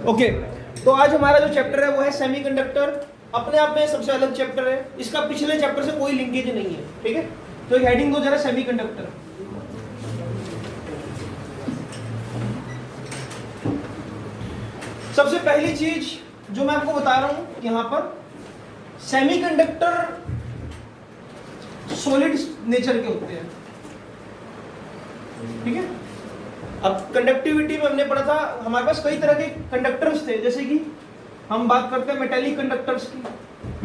Okay, तो आज हमारा जो चैप्टर है वो है सेमीकंडक्टर। अपने आप में सबसे अलग चैप्टर है, इसका पिछले चैप्टर से कोई लिंकेज नहीं है, ठीक है। तो एक हेडिंग दो जरा, सेमीकंडक्टर। सबसे पहली चीज जो मैं आपको बता रहा हूं यहां पर, सेमीकंडक्टर सॉलिड नेचर के होते हैं, ठीक है। अब कंडक्टिविटी में हमने पढ़ा था, हमारे पास कई तरह के कंडक्टर्स थे, जैसे कि हम बात करते हैं मेटेलिक कंडक्टर्स की।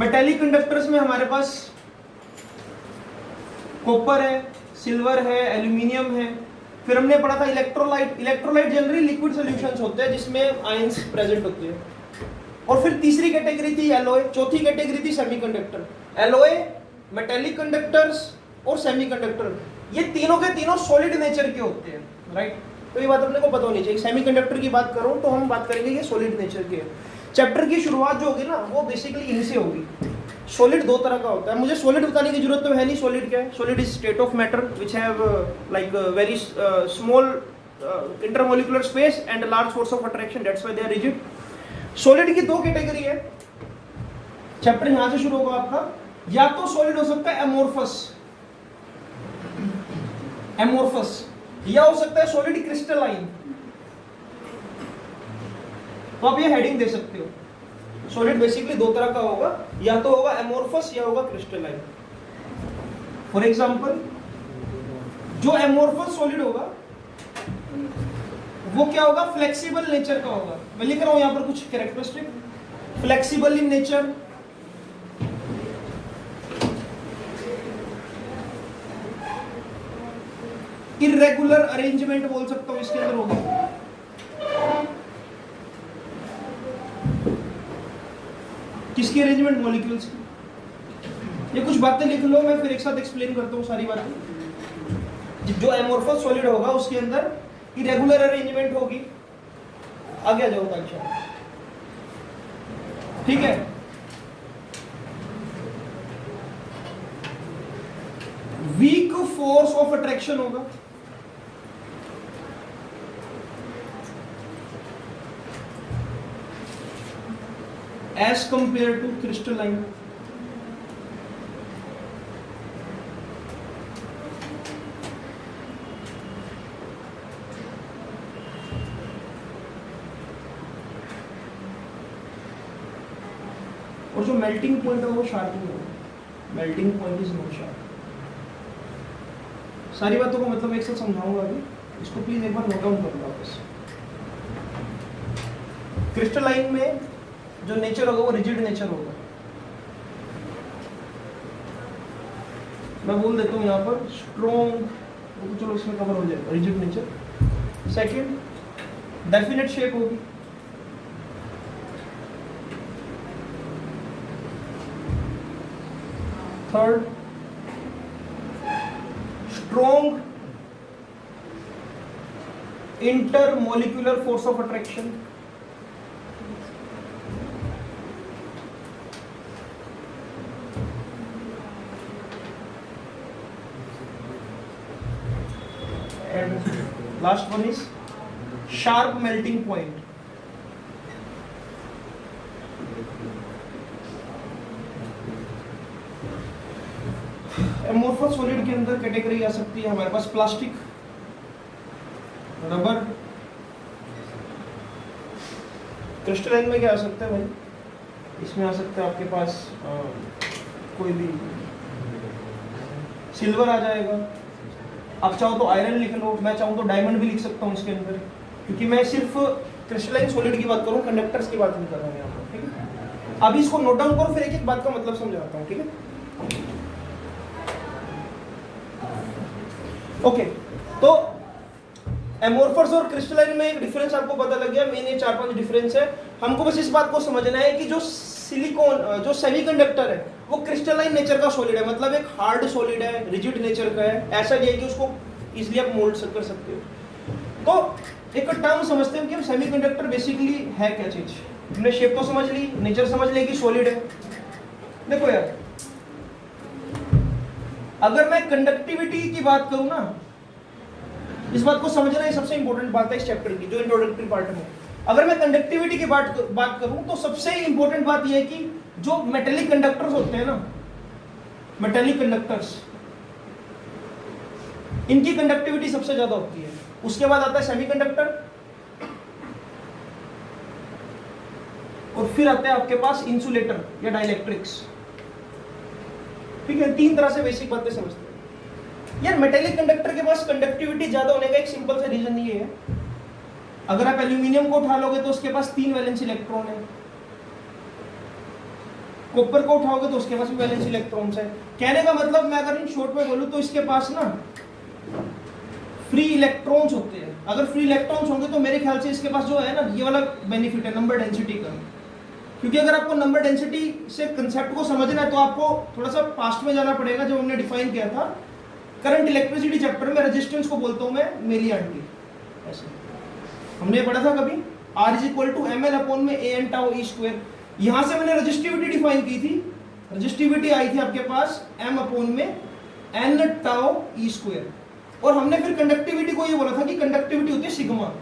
मेटेलिक कंडक्टर्स में हमारे पास कॉपर है, सिल्वर है, एल्यूमिनियम है। फिर हमने पढ़ा था electrolyte. Electrolyte generally liquid solutions होते हैं जिसमें आयंस प्रेजेंट होते हैं। और फिर तीसरी कैटेगरी थी एलॉय, चौथी कैटेगरी थी सेमीकंडक्टर। एलॉय, मेटेलिक कंडक्टर्स और सेमीकंडक्टर, ये तीनों के तीनों सॉलिड नेचर के होते हैं, राइट। तो ये बात अपने को पता होनी चाहिए। सेमीकंडक्टर की बात करूं तो हम बात करेंगे ये सॉलिड नेचर के। चैप्टर की शुरुआत जो होगी ना वो बेसिकली इनसे होगी। सॉलिड दो तरह का होता है, मुझे सॉलिड बताने की जरूरत तो है नहीं। सॉलिड क्या है? Solid is state of matter which have like very small intermolecular space and large force of attraction, that's why they are rigid. Solid की दो कैटेगरी है। चैप्टर यहां से शुरू होगा आपका। या तो सॉलिड हो सकता है एमोर्फस, एमोर्फस, या हो सकता है सॉलिड क्रिस्टलाइन। तो आप ये हेडिंग दे सकते हो। सॉलिड बेसिकली दो तरह का होगा, या तो होगा एमोर्फस या होगा क्रिस्टलाइन। फॉर एग्जांपल, जो एमोर्फस सॉलिड होगा वो क्या होगा? फ्लेक्सिबल नेचर का होगा। मैं लिख रहा हूं यहां पर कुछ characteristic. Flexible in nature, irregular arrangement बोल सकता हूं इसके अंदर होगी। किसकी अरेंजमेंट? मॉलिक्यूल्स की। ये कुछ बातें लिख लो, मैं फिर एक साथ एक्सप्लेन करता हूँ सारी बातें। जो एमोर्फस सॉलिड होगा उसके अंदर इरेगुलर अरेंजमेंट होगी। आगे आ जाओ अच्छा, ठीक है। वीक फोर्स ऑफ अट्रैक्शन होगा। As compare to crystalline. और जो मेल्टिंग पॉइंट है वो शार्प नहीं होगा। Melting point is not sharp. सारी बातों को मतलब एक साथ समझाऊंगा अभी, इसको प्लीज एक बार नोट डाउन कर लो वापस। क्रिस्टलाइन में जो नेचर होगा वो रिजिड नेचर होगा। मैं बोल देता हूँ यहाँ पर स्ट्रॉन्ग, चलो इसमें कवर हो जाएगा, rigid nature. Second, definite shape होगी। Third, strong intermolecular force of attraction. And last one is sharp melting point. Amorphous solid के अंदर कैटेगरी आ सकती है हमारे पास प्लास्टिक, रबर। क्रिस्टलाइन में क्या आ सकता है भाई? इसमें आ सकता है आपके पास कोई भी सिल्वर आ जाएगा। आप चाहो तो आयरन लिख लो, मैं चाहूँ तो डायमंड भी लिख सकता हूँ इसके अंदर, क्योंकि मैं सिर्फ क्रिस्टलाइन सॉलिड की बात करूँ, कंडक्टर्स की बात नहीं कर रहा हूँ यहाँ पर, ठीक है। अभी इसको नोट डाउन करो, फिर एक एक बात का मतलब समझाता हूँ, ठीक है। ओके, तो एमोर्फस और क्रिस्टलाइन में एक डिफरेंस आपको पता लग गया। मेन ये 4-5 डिफरेंस है। हमको बस इस बात को समझना है कि जो सिलिकॉन, जो सेमीकंडक्टर है वो क्रिस्टलाइन नेचर का सॉलिड है, मतलब एक हार्ड सॉलिड है, रिजिड नेचर का है। ऐसा नहीं है कि उसको इजीली आप मोल्ड कर सकते हो। तो एक टर्म समझते हैं कि हम सेमीकंडक्टर बेसिकली है क्या चीज। हमने शेप तो समझ ली, नेचर समझ ली कि सॉलिड है। देखो यार, अगर मैं कंडक्टिविटी की बात करूं ना, इस बात को समझना ये सबसे इंपॉर्टेंट बात है इस चैप्टर की, जो इंट्रोडक्टरी पार्ट में। अगर मैं कंडक्टिविटी की बात करूं तो सबसे इंपॉर्टेंट बात यह है कि जो मेटेलिक कंडक्टर्स होते हैं ना, मेटेलिक कंडक्टर्स, इनकी कंडक्टिविटी सबसे ज्यादा होती है। उसके बाद आता है सेमीकंडक्टर, और फिर आता है आपके पास इंसुलेटर या डाइलेक्ट्रिक्स। ठीक है, तीन तरह से बेसिक बातें समझते हैं यार। मेटेलिक कंडक्टर के पास कंडक्टिविटी ज्यादा होने का एक सिंपल सा रीजन ये है, अगर आप एल्यूमिनियम को उठा लोगे तो उसके पास 3 वैलेंस इलेक्ट्रॉन है, कॉपर को उठाओगे तो उसके पास भी वैलेंस इलेक्ट्रॉन्स है। कहने का मतलब मैं अगर इन शॉर्ट में बोलूं तो इसके पास ना फ्री इलेक्ट्रॉन्स होते हैं। अगर फ्री इलेक्ट्रॉन्स होंगे तो मेरे ख्याल से इसके पास जो है ना, ये वाला बेनिफिट है नंबर डेंसिटी का। क्योंकि अगर आपको नंबर डेंसिटी से कंसेप्ट को समझना है तो आपको थोड़ा सा पास्ट में जाना पड़ेगा, जब हमने डिफाइन किया था करंट इलेक्ट्रिसिटी चैप्टर में। रेजिस्टेंस को बोलता हूं मैं मिली आंटी, ऐसे हमने पढ़ा था कभी, R is equal to M L upon में A N tau E square. यहां से मैंने रजिस्टिविटी डिफाइन की थी, रजिस्टिविटी आई थी आपके पास m अपॉन में एन टाउ ई स्क्वायर। और हमने फिर कंडक्टिविटी को ये बोला था कि कंडक्टिविटी होती है सिग्मा,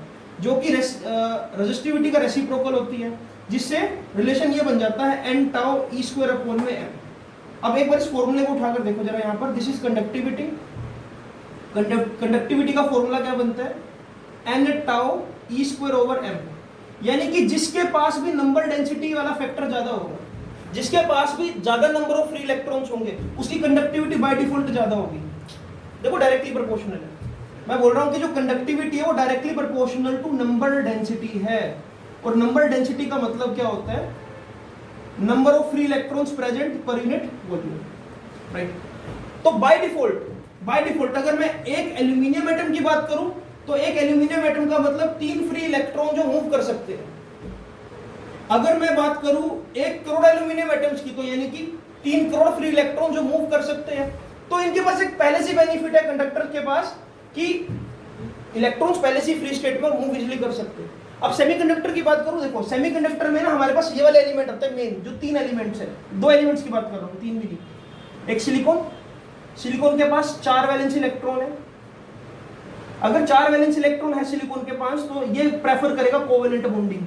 जो कि रजिस्टिविटी का रेसिप्रोकल होती है, जिससे रिलेशन ये बन जाता है N tau E square upon में m। अब एक बार इस फॉर्मूले को उठाकर देखो जरा, यहाँ पर दिस इज कंडक्टिविटी। कंडक्टिविटी का फॉर्मूला क्या बनता है, N tau E square over m। यानी कि जिसके पास भी नंबर डेंसिटी वाला फैक्टर ज्यादा होगा, जिसके पास भी ज्यादा नंबर ऑफ फ्री इलेक्ट्रॉन्स होंगे, उसकी कंडक्टिविटी बाय डिफॉल्ट ज्यादा होगी। देखो डायरेक्टली प्रोपोर्शनल है, मैं बोल रहा हूं कि जो कंडक्टिविटी है वो directly proportional to number density है। और नंबर डेंसिटी का मतलब क्या होता है, number of free electrons present per unit volume, right. तो बाय डिफॉल्ट अगर मैं एक एल्यूमिनियम एटम की बात करूं तो एक एल्यूमिनियम एटम का मतलब 3 फ्री इलेक्ट्रॉन जो मूव कर सकते हैं। अगर मैं बात करूं 1 करोड़ एल्यूमिनियम एटम्स की, तो यानी कि 3 करोड़ फ्री इलेक्ट्रॉन जो मूव कर सकते हैं। तो इनके पास एक पहले से बेनिफिट है कंडक्टर के पास कि इलेक्ट्रॉन्स पहले से फ्री स्टेट में मूव इजीली कर सकते हैं। अब सेमीकंडक्टर की बात करूं, देखो सेमीकंडक्टर में ना हमारे पास ये वाले एलिमेंट होते हैं मेन, जो 3 एलिमेंट्स है। 2 एलिमेंट्स की बात कर रहा हूं, 3 भी नहीं। एक सिलिकॉन के पास 4 वैलेंस इलेक्ट्रॉन है। अगर 4 वैलेंस इलेक्ट्रॉन है सिलिकॉन के पास तो ये प्रेफर करेगा कोवेलेंट बॉन्डिंग।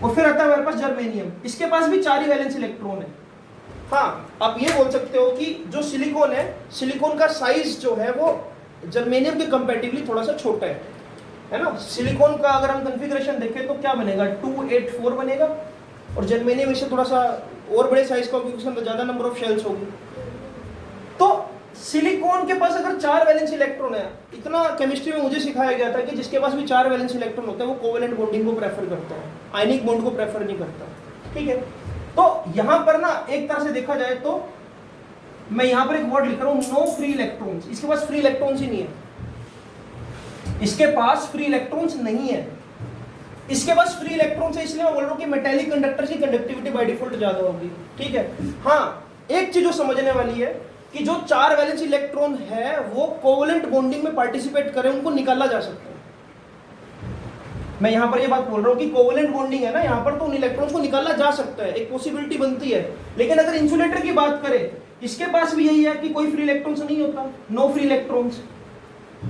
और फिर आता है हमारे पास जर्मेनियम, इसके पास भी 4 ही वैलेंस इलेक्ट्रॉन है। हाँ, आप ये बोल सकते हो कि जो सिलिकॉन है, सिलिकॉन का साइज जो है वो जर्मेनियम के कंपैरेटिवली थोड़ा सा छोटा है ना। सिलिकॉन का अगर हम कॉन्फ़िगरेशन देखें तो क्या बनेगा, 284 बनेगा, और जर्मेनियम इससे थोड़ा सा और बड़े साइज का, क्योंकि उसमें ज्यादा नंबर ऑफ शेल्स होगी। तो सिलिकॉन के पास अगर 4 वैलेंस इलेक्ट्रॉन है, इतना केमिस्ट्री में मुझे सिखाया गया था कि जिसके पास भी 4 वैलेंस इलेक्ट्रॉन होता है वो कोवेलेंट बॉन्डिंग को प्रेफर करता है, आयनिक बॉन्ड को प्रेफर नहीं करता। ठीक है, तो यहां पर ना एक तरह से देखा जाए तो मैं यहां पर एक वर्ड लिख रहा हूं, नो फ्री इलेक्ट्रॉन्स। इसके पास फ्री इलेक्ट्रॉन्स ही नहीं है, इसके पास फ्री इलेक्ट्रॉन्स नहीं है। इसके पास फ्री इलेक्ट्रॉन्स है इसलिए मैं बोल रहा हूं कि मेटेलिक कंडक्टर की कंडक्टिविटी बाय डिफॉल्ट ज्यादा होगी। ठीक है, हाँ एक चीज जो समझने वाली है कि जो 4 वैलेंस इलेक्ट्रॉन है वो कोवेलेंट बॉन्डिंग में पार्टिसिपेट करें, उनको निकाला जा सकता है। मैं यहां पर ये बात बोल रहा हूं कि कोवेलेंट बॉन्डिंग है ना यहाँ पर, तो उन इलेक्ट्रॉन्स को निकाला जा सकता है, एक पॉसिबिलिटी बनती है। लेकिन अगर इंसुलेटर की बात करें, इसके पास भी यही है कि कोई फ्री इलेक्ट्रॉन्स नहीं होता, नो फ्री इलेक्ट्रॉन्स।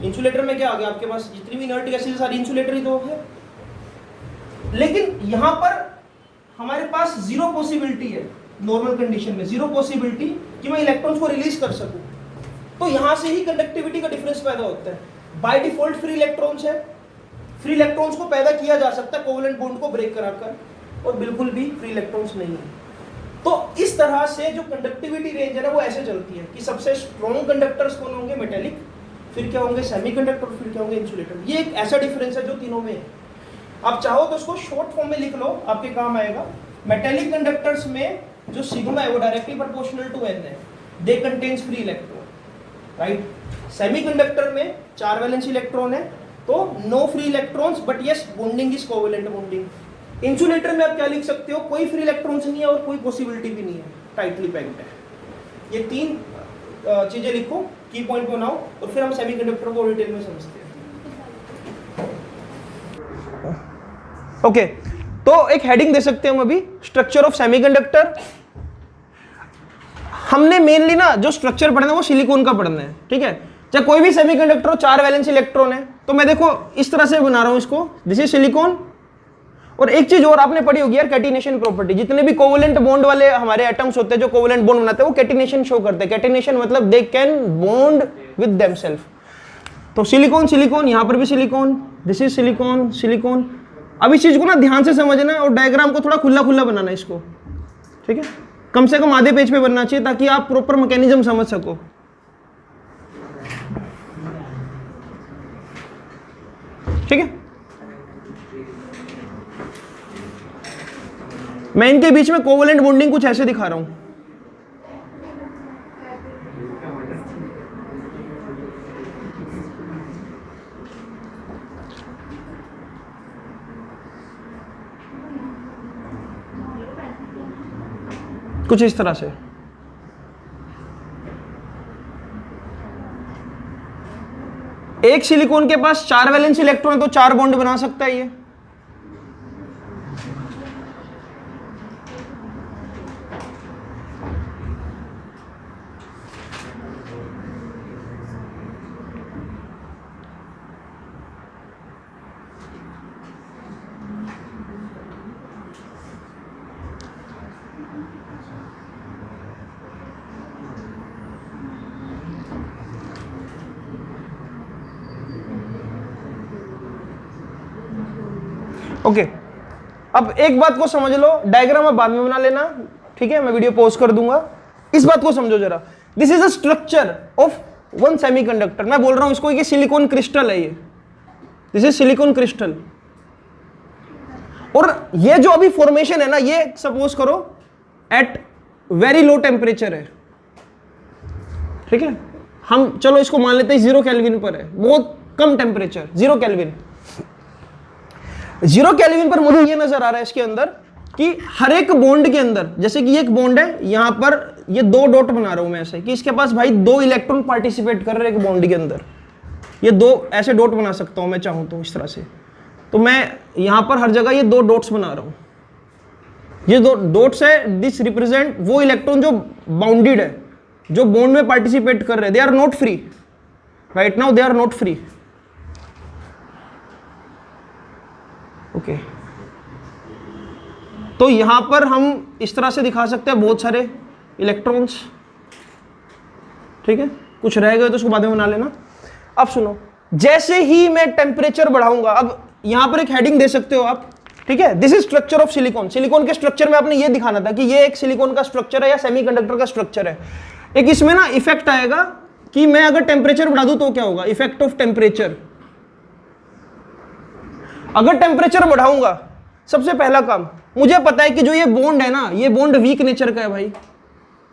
इंसुलेटर में क्या आ गया, आपके पास जितनी भी इनर्ट गैसेज सारी इंसुलेटर ही तो है। लेकिन यहां पर हमारे पास 0 पॉसिबिलिटी है, नॉर्मल कंडीशन में 0 पॉसिबिलिटी कि मैं इलेक्ट्रॉन्स को रिलीज कर सकूं। तो यहां से ही कंडक्टिविटी का डिफरेंस पैदा होता है। बाय डिफॉल्ट फ्री इलेक्ट्रॉन्स है, फ्री इलेक्ट्रॉन्स को पैदा किया जा सकता है कोवेलेंट बॉन्ड को ब्रेक कराकर, और बिल्कुल भी फ्री इलेक्ट्रॉन्स नहीं है। तो इस तरह से जो कंडक्टिविटी रेंज है ना वो ऐसे चलती है कि सबसे स्ट्रॉन्ग कंडक्टर्स कौन होंगे, मेटेलिक, फिर क्या होंगे सेमीकंडक्टर, फिर क्या होंगे इंसुलेटर। ये एक ऐसा डिफरेंस है जो तीनों में है। आप चाहो तो उसको शॉर्ट फॉर्म में लिख लो, आपके काम आएगा। मेटेलिक कंडक्टर्स में जो सिग्मा है वो डायरेक्टली प्रोपोर्शनल टू n है, they contains free electron, right. Semiconductor में 4 वैलेंस इलेक्ट्रॉन है तो no free electrons, but yes bonding is covalent bonding. Insulator में आप क्या लिख सकते हो, कोई फ्री इलेक्ट्रॉन्स नहीं है और कोई पॉसिबिलिटी भी नहीं है, टाइटली पैक्ड है। ये 3 चीजें लिखो, की पॉइंट बनाओ, और फिर हम सेमीकंडक्टर को डिटेल में समझते हैं। ओके, तो एक हेडिंग दे सकते हैं हम अभी, स्ट्रक्चर ऑफ सेमीकंडक्टर। हमने मेनली ना जो स्ट्रक्चर पढ़ना है वो सिलिकॉन का पढ़ना है, ठीक है। चाहे कोई भी सेमीकंडक्टर हो, 4 वैलेंस इलेक्ट्रॉन है, तो मैं देखो इस तरह से बना रहा हूं इसको, दिस इज सिलिकॉन। और एक चीज और आपने पढ़ी होगी यार, कैटिनेशन प्रॉपर्टी। जितने भी कोवलेंट बॉन्ड वाले हमारे एटम्स होते हैं जो कोवलेंट बॉन्ड बनाते हैं वो कैटिनेशन शो करते हैं। कैटिनेशन मतलब they can bond with themselves. तो सिलिकॉन सिलिकॉन, यहां पर भी silicon, this is silicon silicon. अब इस चीज को ना ध्यान से समझना और डायग्राम को थोड़ा खुला खुला बनाना इसको, ठीक है, कम से कम आधे पेज पे बनना चाहिए ताकि आप प्रॉपर मैकेनिज्म समझ सको। ठीक है, मैं इनके बीच में कोवलेंट बॉन्डिंग कुछ ऐसे दिखा रहा हूं। कुछ इस तरह से। एक सिलिकॉन के पास 4 वैलेंस इलेक्ट्रॉन है तो 4 बॉन्ड बना सकता है ये। ओके, अब एक बात को समझ लो, डायग्राम अब बाद में बना लेना, ठीक है, मैं वीडियो पॉज कर दूंगा। इस बात को समझो जरा, this is a structure of one semiconductor. मैं बोल रहा हूं इसको कि सिलिकॉन क्रिस्टल है ये, दिस इज सिलिकॉन क्रिस्टल। और ये जो अभी फॉर्मेशन है ना, ये सपोज करो एट वेरी लो टेम्परेचर है, ठीक है, हम चलो इसको मान लेते हैं 0 केल्विन पर है, बहुत कम टेम्परेचर 0 केल्विन। 0 केल्विन पर मुझे ये नजर आ रहा है इसके अंदर कि हर एक बॉन्ड के अंदर, जैसे कि ये एक बॉन्ड है, यहां पर ये 2 डॉट बना रहा हूं मैं ऐसे कि इसके पास भाई 2 इलेक्ट्रॉन पार्टिसिपेट कर रहे हैं एक बॉन्ड के अंदर। ये 2 ऐसे डॉट बना सकता हूं मैं चाहूं तो इस तरह से। तो मैं यहां पर हर जगह ये 2 डॉट्स बना रहा हूं। ये 2 डॉट्स है, दिस रिप्रेजेंट वो इलेक्ट्रॉन जो बाउंडेड है, जो बॉन्ड में पार्टिसिपेट कर रहे हैं। They are not free right now, they are not free. Okay, तो यहां पर हम इस तरह से दिखा सकते हैं बहुत सारे इलेक्ट्रॉन्स, ठीक है, कुछ रह गए तो उसको बाद में बना लेना। अब सुनो, जैसे ही मैं टेम्परेचर बढ़ाऊंगा, अब यहां पर एक हेडिंग दे सकते हो आप, ठीक है, this is structure of silicon. Silicon के स्ट्रक्चर में आपने ये दिखाना था कि ये एक सिलिकॉन का स्ट्रक्चर है या सेमीकंडक्टर का स्ट्रक्चर है। एक इसमें ना इफेक्ट आएगा कि मैं अगर टेम्परेचर बढ़ा दूं तो क्या होगा, इफेक्ट ऑफ टेम्परेचर। अगर टेम्परेचर बढ़ाऊंगा, सबसे पहला काम, मुझे पता है कि जो ये बॉन्ड है ना, ये बॉन्ड वीक नेचर का है भाई।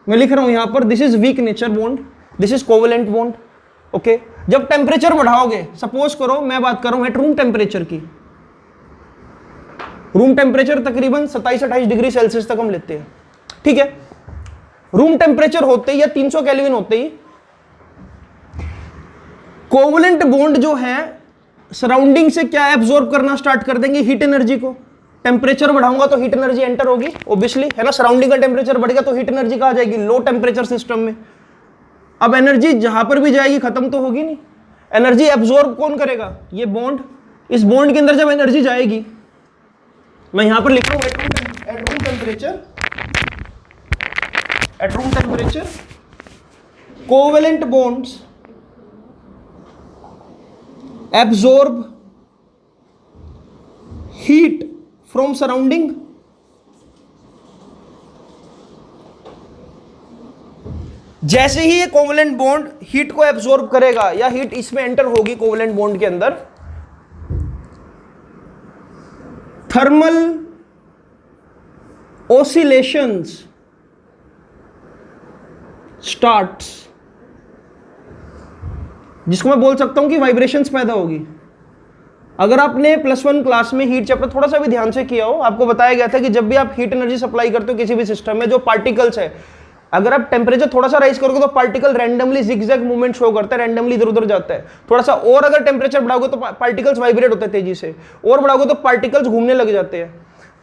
मैं लिख रहा हूं यहां पर, this is weak nature bond, this is covalent bond. Okay, जब टेम्परेचर बढ़ाओगे, सपोज करो मैं बात कर रहा हूं एट रूम टेम्परेचर की, रूम टेम्परेचर तकरीबन 27-28 डिग्री सेल्सियस तक हम लेते हैं, ठीक है। रूम टेम्परेचर होते ही या 300 केल्विन होते ही कोवेलेंट बॉन्ड जो है सराउंडिंग से क्या एब्जॉर्ब करना स्टार्ट कर देंगे, हीट एनर्जी को। टेम्परेचर बढ़ाऊंगा तो हीट एनर्जी एंटर होगी ऑब्वियसली, है ना, सराउंडिंग का टेम्परेचर बढ़ेगा तो हीट एनर्जी कहां जाएगी, लो टेम्परेचर सिस्टम में। अब एनर्जी जहां पर भी जाएगी खत्म तो होगी नहीं, एनर्जी एब्जॉर्ब कौन करेगा, ये बॉन्ड। इस बॉन्ड के अंदर जब एनर्जी जाएगी, मैं यहां पर लिख रहा हूं eight room temperature covalent bonds absorb heat from surrounding। जैसे ही ये कोवेलेंट बॉन्ड हीट को एब्जॉर्ब करेगा या हीट इसमें एंटर होगी कोवेलेंट बॉन्ड के अंदर, थर्मल ऑसिलेशंस स्टार्ट्स, जिसको मैं बोल सकता हूं कि वाइब्रेशंस पैदा होगी। अगर आपने +1 क्लास में हीट चैप्टर थोड़ा सा भी ध्यान से किया हो, आपको बताया गया था कि जब भी आप हीट एनर्जी सप्लाई करते हो किसी भी सिस्टम में, जो पार्टिकल्स है, अगर आप टेम्परेचर थोड़ा सा राइज करोगे तो particle randomly zigzag movement show करता है, रैंडमली इधर उधर जाता है। थोड़ा सा और अगर टेम्परेचर बढ़ाओगे तो पार्टिकल्स वाइब्रेट होते हैं तेजी से, और बढ़ाओगे तो पार्टिकल्स घूमने लग जाते हैं।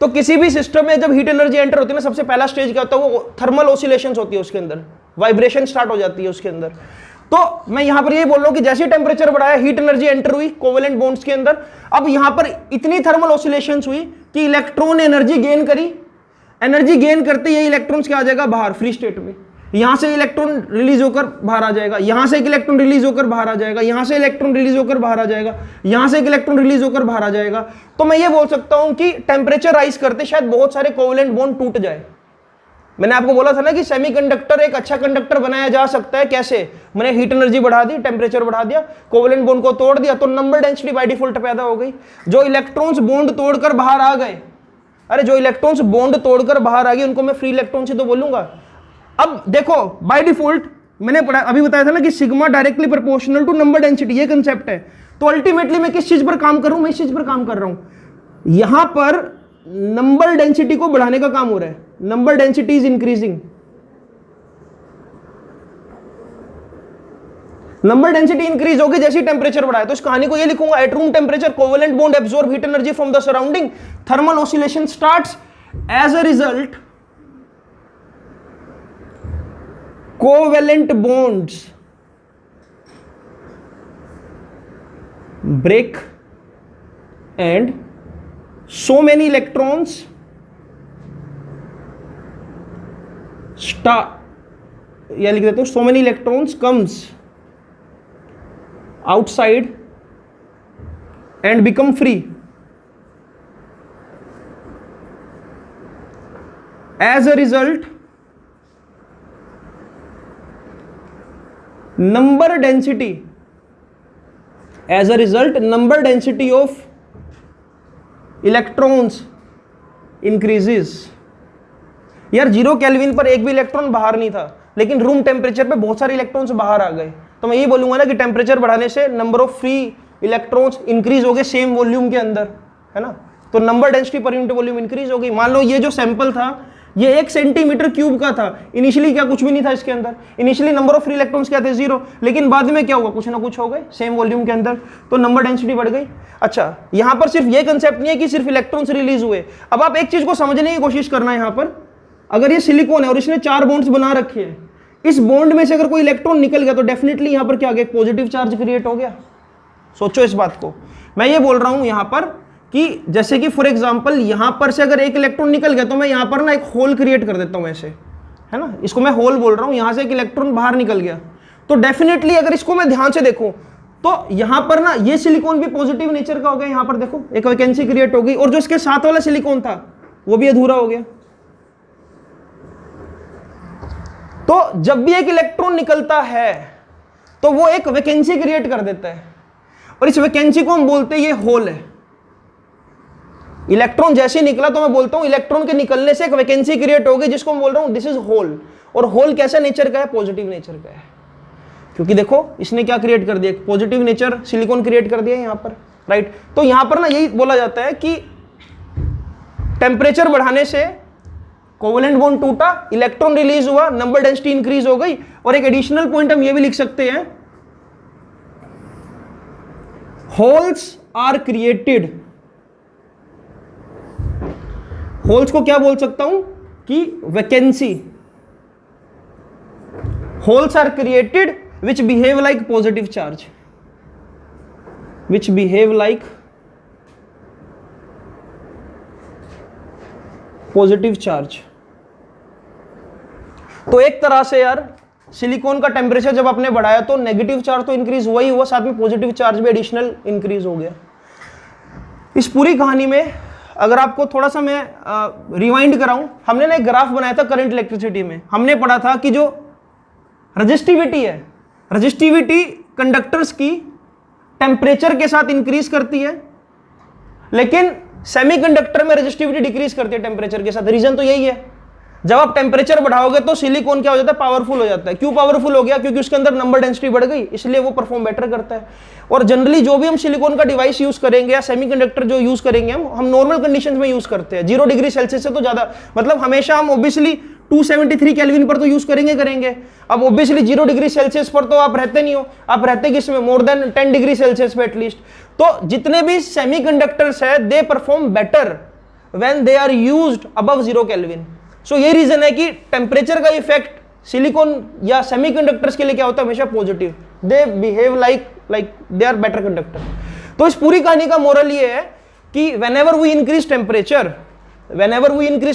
तो किसी भी सिस्टम में जब हीट एनर्जी एंटर होती है ना, सबसे पहला स्टेज क्या होता है, वो थर्मल ऑसिलेशंस होती है, उसके अंदर वाइब्रेशन स्टार्ट हो जाती है उसके अंदर। तो मैं यहां पर ये बोल रहा हूं कि जैसे टेम्परेचर बढ़ाया हीट एनर्जी एंटर हुई कोवेलेंट बॉन्ड्स के अंदर। अब यहां पर इतनी थर्मल ऑसिलेशंस हुई कि इलेक्ट्रॉन एनर्जी गेन करी, एनर्जी गेन करते ये इलेक्ट्रॉन्स क्या आ जाएगा बाहर फ्री स्टेट में, यहां से इलेक्ट्रॉन रिलीज होकर बाहर आ जाएगा, यहां से एक इलेक्ट्रॉन रिलीज होकर बाहर आ जाएगा, यहां से इलेक्ट्रॉन रिलीज होकर बाहर आ जाएगा, यहां से एक इलेक्ट्रॉन रिलीज होकर बाहर आ जाएगा। तो मैं ये बोल सकता हूं कि टेम्परेचर राइज करते शायद बहुत सारे कोवेलेंट बॉन्ड टूट जाए। मैंने आपको बोला था ना कि सेमीकंडक्टर एक अच्छा कंडक्टर बनाया जा सकता है, कैसे? मैंने हीट एनर्जी बढ़ा दी, टेम्परेचर बढ़ा दिया, कोवेलेंट बॉन्ड को तोड़ दिया, तो नंबर डेंसिटी बाय डिफॉल्ट पैदा हो गई। जो इलेक्ट्रॉन्स बॉन्ड तोड़कर बाहर आ गए, अरे जो इलेक्ट्रॉन्स बॉन्ड तोड़कर बाहर आ गए उनको मैं फ्री इलेक्ट्रॉन से तो बोलूंगा। अब देखो बाय डिफॉल्ट मैंने पढ़ा अभी बताया था ना कि sigma directly proportional to number density, ये कंसेप्ट है। तो अल्टीमेटली मैं किस चीज पर काम कर रहा हूं? मैं इस चीज पर काम कर रहा हूं, यहां पर नंबर डेंसिटी को बढ़ाने का काम हो रहा है। Number density is increasing, number density increase होगी जैसे ही टेम्परेचर बढ़ाए। तो इस कहानी को ये लिखूंगा, at room temperature covalent bond absorb heat energy from the surrounding, thermal oscillation starts, as a result covalent bonds break and so many electrons start, या लिख देता हूं, so many electrons comes outside and become free. As a result, number density of electrons increases. यार 0 kelvin पर एक भी electron बाहर नहीं था, लेकिन रूम टेम्परेचर पे बहुत सारे इलेक्ट्रॉन्स बाहर आ गए। तो मैं ये बोलूंगा ना कि टेम्परेचर बढ़ाने से number of free electrons increase हो गए सेम वॉल्यूम के अंदर, है ना। तो नंबर डेंसिटी पर यूनिट वॉल्यूम इंक्रीज हो गई। मान लो ये जो सैंपल था ये 1 सेंटीमीटर क्यूब का था, इनिशियली क्या कुछ भी नहीं था इसके अंदर, initially number of free electrons क्या थे 0, लेकिन बाद में क्या हुआ, कुछ ना कुछ हो गए सेम वॉल्यूम के अंदर, तो नंबर डेंसिटी बढ़ गई। अच्छा, यहां पर सिर्फ ये कंसेप्ट नहीं है कि सिर्फ इलेक्ट्रॉन्स रिलीज हुए। अब आप एक चीज को समझने की कोशिश करना है, यहां पर अगर ये सिलिकॉन है और इसने 4 बॉन्ड्स बना रखे हैं, इस बॉन्ड में से अगर कोई इलेक्ट्रॉन निकल गया तो डेफिनेटली यहां पर क्या आ गया, पॉजिटिव चार्ज क्रिएट हो गया। सोचो इस बात को। मैं ये बोल रहा हूं यहां पर कि जैसे कि फॉर एग्जांपल यहां पर से अगर एक इलेक्ट्रॉन निकल गया तो मैं यहां पर ना एक होल क्रिएट कर देता हूं ऐसे, है ना, इसको मैं होल बोल रहा हूं। यहां से एक इलेक्ट्रॉन बाहर निकल गया तो डेफिनेटली अगर इसको मैं ध्यान से देखूं तो यहां पर ना ये सिलिकॉन भी पॉजिटिव नेचर का हो गया, यहां पर देखो एक वैकेंसी क्रिएट हो गई, और जो इसके साथ वाला सिलिकॉन था वो भी अधूरा हो गया। तो जब भी एक इलेक्ट्रॉन निकलता है तो वो एक वैकेंसी क्रिएट कर देता है, और इस वैकेंसी को हम बोलते हैं ये होल है। इलेक्ट्रॉन जैसे ही निकला तो मैं बोलता हूं इलेक्ट्रॉन के निकलने से एक वैकेंसी क्रिएट हो गई, जिसको मैं बोल रहा हूं दिस इज होल। और होल कैसा नेचर का है, पॉजिटिव नेचर का है, क्योंकि देखो इसने क्या क्रिएट कर दिया, पॉजिटिव नेचर सिलिकॉन क्रिएट कर दिया यहां पर, राइट। तो यहां पर ना यही बोला जाता है कि टेम्परेचर बढ़ाने से कोवेलेंट बॉन्ड टूटा, इलेक्ट्रॉन रिलीज हुआ, नंबर डेंसिटी इंक्रीज हो गई। और एक एडिशनल पॉइंट हम ये भी लिख सकते हैं, होल्स आर क्रिएटेड। होल्स को क्या बोल सकता हूं कि vacancy. Holes are created which behave like positive charge, which behave like positive charge. तो एक तरह से यार सिलिकॉन का टेम्परेचर जब आपने बढ़ाया तो नेगेटिव चार्ज तो इंक्रीज हुआ ही हुआ, साथ में पॉजिटिव चार्ज भी एडिशनल इंक्रीज हो गया। इस पूरी कहानी में अगर आपको थोड़ा सा मैं रिवाइंड कराऊं, हमने ना एक ग्राफ बनाया था करंट इलेक्ट्रिसिटी में। हमने पढ़ा था कि जो रजिस्टिविटी है, रजिस्टिविटी कंडक्टर्स की टेम्परेचर के साथ इंक्रीज करती है, लेकिन सेमीकंडक्टर में रजिस्टिविटी डिक्रीज करती है टेम्परेचर के साथ। रीजन तो यही है, जब आप टेम्परेचर बढ़ाओगे तो सिलिकॉन क्या हो जाता है, पावरफुल हो जाता है। क्यों पावरफुल हो गया, क्योंकि उसके अंदर नंबर डेंसिटी बढ़ गई, इसलिए वो परफॉर्म बेटर करता है। और जनरली जो भी हम सिलिकॉन का डिवाइस यूज करेंगे या सेमीकंडक्टर जो यूज करेंगे हम नॉर्मल कंडीशंस में यूज करते हैं, 0 डिग्री सेल्सियस से तो ज्यादा, मतलब हमेशा हम ऑब्वियसली 273 केल्विन पर तो यूज करेंगे। अब ऑब्वियसली 0 डिग्री सेल्सियस पर तो आप रहते नहीं हो, आप रहते किसमें, मोर देन 10 डिग्री सेल्सियस पे एटलीस्ट। तो जितने भी सेमीकंडक्टर्स है they perform better when they are used above 0 kelvin. So ये रीजन है कि टेम्परेचर का इफेक्ट सिलिकॉन या सेमीकंडक्टर्स के लिए क्या होता है हमेशा positive, they behave like they are better conductor. तो इस पूरी कहानी का मोरल ये है कि whenever we increase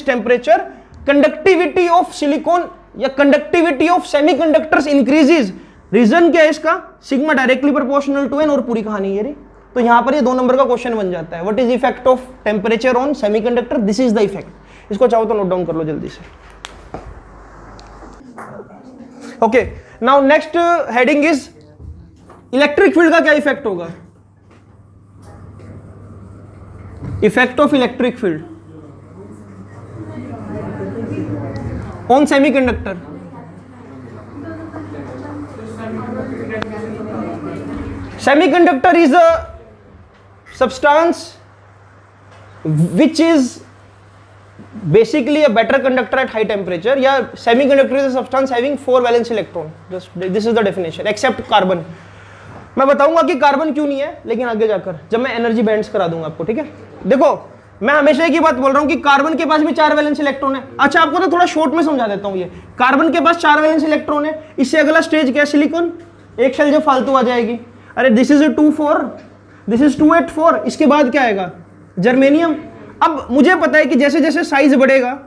temperature conductivity of silicon या conductivity of semiconductors increases। Reason क्या है इसका, sigma directly proportional to N, और पूरी कहानी ये रही। तो यहां पर ये 2 नंबर का क्वेश्चन बन जाता है, what is effect of temperature on semiconductor, this is the effect. इसको चाहो तो नोट डाउन कर लो जल्दी से। Okay, now next heading is electric field का क्या इफेक्ट होगा, effect of electric field on semiconductor. Semiconductor is a substance which is basically a better conductor at high temperature, या semiconductor is a substance having 4 valence electron, just this is the definition, except carbon। मैं बताऊंगा कि carbon क्यों नहीं है लेकिन आगे जाकर जब मैं एनर्जी बैंड्स करा दूंगा आपको, ठीक है। देखो मैं हमेशा एक ही बात बोल रहा हूं कि कार्बन के पास भी 4 वैलेंस इलेक्ट्रॉन है। अच्छा आपको तो थोड़ा शॉर्ट में समझा देता हूं, ये कार्बन के पास 4 वैलेंस इलेक्ट्रॉन है, इससे अगला स्टेज क्या है, सिलिकॉन, एक शेल जो फालतू आ जाएगी, अरे दिस इज 2,4, दिस इज 2,8,4, इसके बाद क्या आएगा, जर्मेनियम। अब मुझे पता है कि जैसे जैसे साइज बढ़ेगा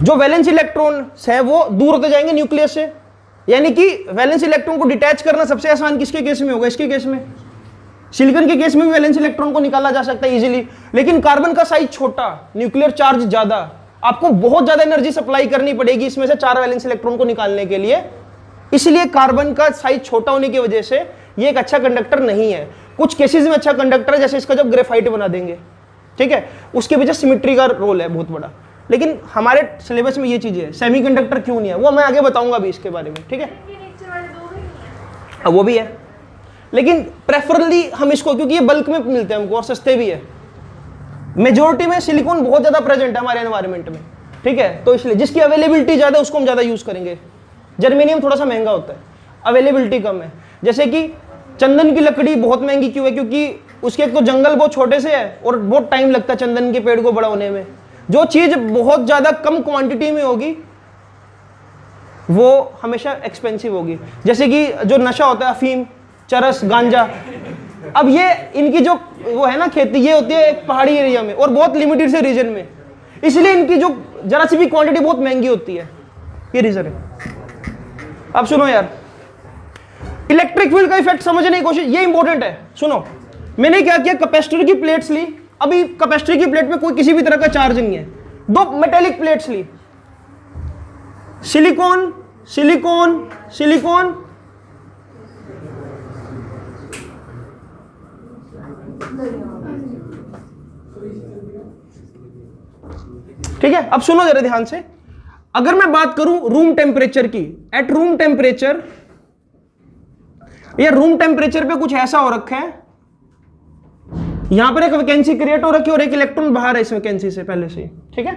जो वैलेंस इलेक्ट्रॉन है वो दूर होते जाएंगे न्यूक्लियस से, यानी कि वैलेंस इलेक्ट्रॉन को डिटैच करना सबसे आसान किसके केस में होगा, इसके केस में। सिलिकॉन के केस में भी वैलेंस इलेक्ट्रॉन को निकाला जा सकता है इजीली, लेकिन कार्बन का साइज छोटा, न्यूक्लियर चार्ज ज्यादा, आपको बहुत ज्यादा एनर्जी सप्लाई करनी पड़ेगी इसमें से 4 वैलेंस इलेक्ट्रॉन को निकालने के लिए। इसलिए कार्बन का साइज छोटा होने की वजह से ये एक अच्छा कंडक्टर नहीं है। कुछ केसेस में अच्छा कंडक्टर है, जैसे इसका जब ग्रेफाइट बना देंगे, ठीक है, उसके वजह सिमेट्री का रोल है बहुत बड़ा। लेकिन हमारे सिलेबस में ये चीजें है, सेमीकंडक्टर क्यों नहीं है वो मैं आगे बताऊंगा भी इसके बारे में, ठीक है। वो भी है लेकिन प्रेफरली हम इसको, क्योंकि ये बल्क में मिलते हैं हमको और सस्ते भी है। मेजोरिटी में सिलिकॉन बहुत ज्यादा प्रेजेंट है हमारे एनवायरनमेंट में, ठीक है, तो इसलिए जिसकी अवेलेबिलिटी ज्यादा है उसको हम ज्यादा यूज करेंगे। जर्मेनियम थोड़ा सा महंगा होता है, अवेलेबिलिटी कम है। जैसे कि चंदन की लकड़ी बहुत महंगी क्यों है, क्योंकि उसके एक तो जंगल बहुत छोटे से है और बहुत टाइम लगता है चंदन के पेड़ को बड़ा होने में। जो चीज बहुत ज्यादा कम क्वांटिटी में होगी वो हमेशा एक्सपेंसिव होगी। जैसे कि जो नशा होता है, अफीम, चरस, गांजा, अब ये इनकी जो वो है ना खेती, ये होती है एक पहाड़ी एरिया में और बहुत लिमिटेड से रीजन में, इसलिए इनकी जो जरा सी भी क्वांटिटी बहुत महंगी होती है, ये रीजन है। अब सुनो यार, इलेक्ट्रिक फील्ड का इफेक्ट समझने की कोशिश, ये इंपॉर्टेंट है। सुनो, मैंने क्या किया, कैपेसिटर की प्लेट्स ली। अभी कैपेसिटर की प्लेट में कोई किसी भी तरह का चार्ज नहीं है, 2 मेटेलिक प्लेट्स ली, सिलिकॉन सिलिकॉन सिलिकॉन, ठीक है। अब सुनो जरा ध्यान से, अगर मैं बात करूं रूम टेम्परेचर की, एट रूम टेम्परेचर, ये रूम टेम्परेचर पे कुछ ऐसा हो रखा है, यहां पर एक वैकेंसी क्रिएट हो रखी है और एक इलेक्ट्रॉन बाहर है इस वैकेंसी से पहले से, ठीक है,